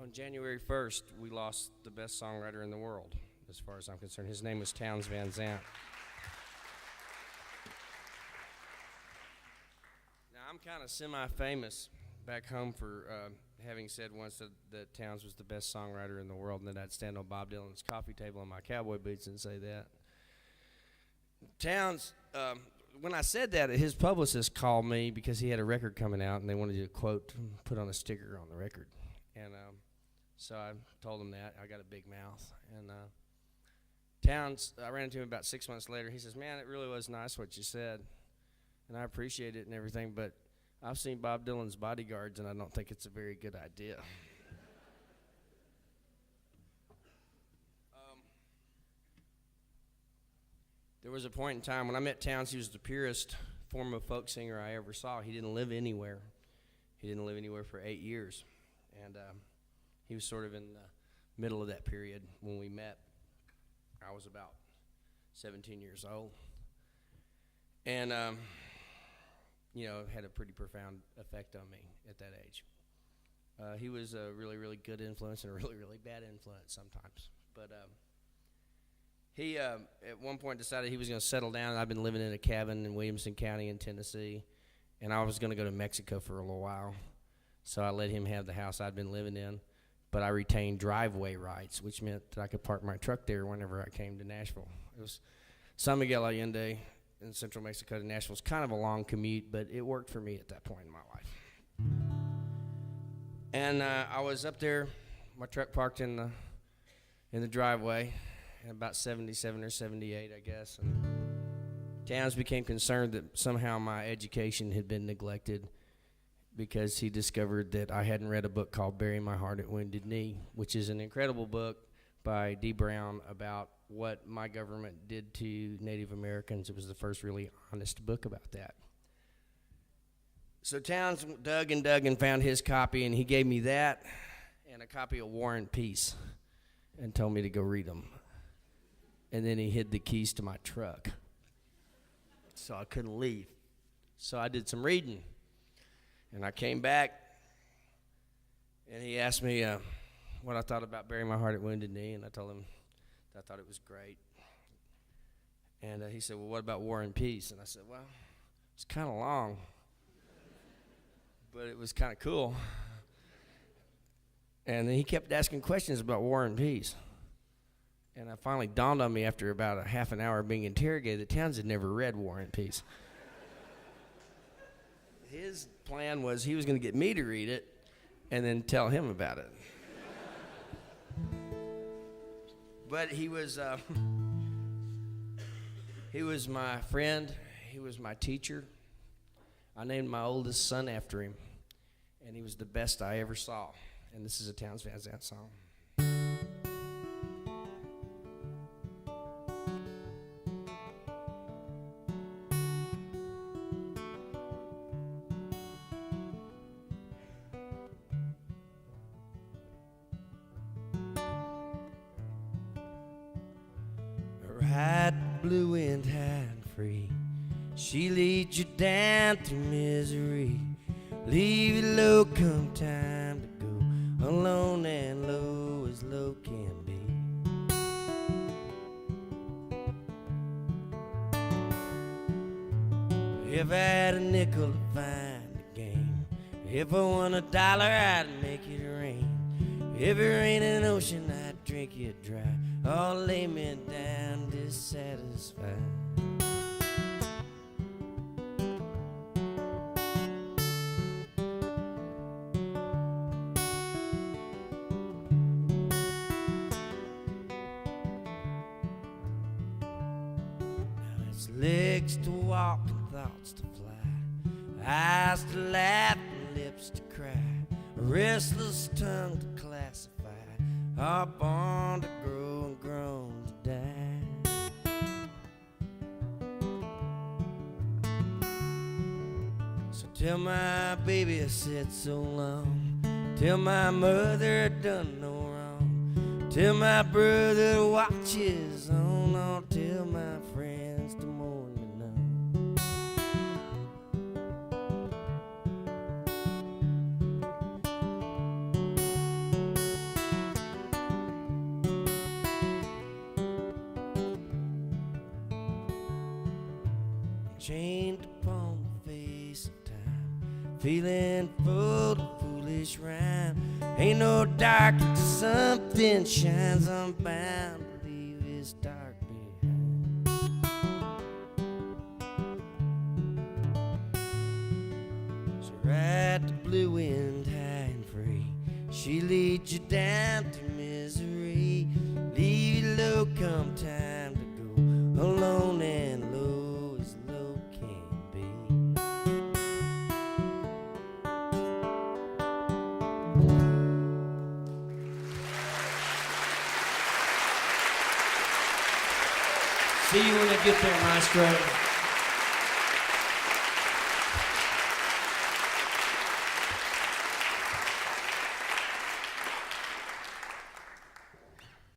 On January 1st, we lost the best songwriter in the world, as far as I'm concerned. His name was Townes Van Zandt. Now, I'm kind of semi-famous back home for having said once that Townes was the best songwriter in the world, and then I'd stand on Bob Dylan's coffee table in my cowboy boots and say that. Townes, when I said that, his publicist called me because he had a record coming out, and they wanted a quote put on a sticker on the record. And so I told him that. I got a big mouth. And Townes, I ran into him about 6 months later. He says, "Man, it really was nice what you said, and I appreciate it and everything, but I've seen Bob Dylan's Bodyguards, and I don't think it's a very good idea." There was a point in time when I met Townes, he was the purest form of folk singer I ever saw. He didn't live anywhere. He didn't live anywhere for 8 years. And he was sort of in the middle of that period when we met. I was about 17 years old. And, had a pretty profound effect on me at that age. He was a really, really good influence and a really, really bad influence sometimes. But he, at one point, decided he was going to settle down. I've been living in a cabin in Williamson County in Tennessee, and I was going to go to Mexico for a little while. So I let him have the house I'd been living in, but I retained driveway rights, which meant that I could park my truck there whenever I came to Nashville. It was San Miguel Allende in central Mexico to Nashville. It's kind of a long commute, but it worked for me at that point in my life. And I was up there, my truck parked in the driveway, in about 77 or 78, I guess. And Townes became concerned that somehow my education had been neglected, because he discovered that I hadn't read a book called Bury My Heart at Wounded Knee, which is an incredible book by D. Brown about what my government did to Native Americans. It was the first really honest book about that. So Townes dug and found his copy, and he gave me that and a copy of War and Peace and told me to go read them. And then he hid the keys to my truck, so I couldn't leave. So I did some reading. And I came back, and he asked me what I thought about Bury My Heart at Wounded Knee, and I told him that I thought it was great. And he said, "Well, what about War and Peace?" And I said, "Well, it's kind of long, but it was kind of cool." And then he kept asking questions about War and Peace. And it finally dawned on me after about a half an hour of being interrogated that Townes had never read War and Peace. His plan was he was going to get me to read it and then tell him about it. But he was my friend. He was my teacher. I named my oldest son after him, and he was the best I ever saw. And this is a Townes Van Zandt song. Ride blue and high and free, she leads you down to misery. Leave you low come time to go, alone and low as low can be. If I had a nickel to find the game, if I won $1, I'd make it rain. If it rained an ocean, I'd drink it dry, or lay me down dissatisfied. Now it's legs to walk and thoughts to fly, eyes to laugh and lips to cry, a restless tongue to classify, are born to grow and grown to die. So tell my baby I said so long, tell my mother I done no wrong, tell my brother watches on, I'll tell my friends to mourn me now. chained upon the face of time, feeling full of foolish rhyme. Ain't no dark until something shines. I'm bound to leave this dark behind. So ride the blue wind high and free. She leads you down to misery. Leave you low come time to go, alone and low as low can be. See you when I get there, Maestro.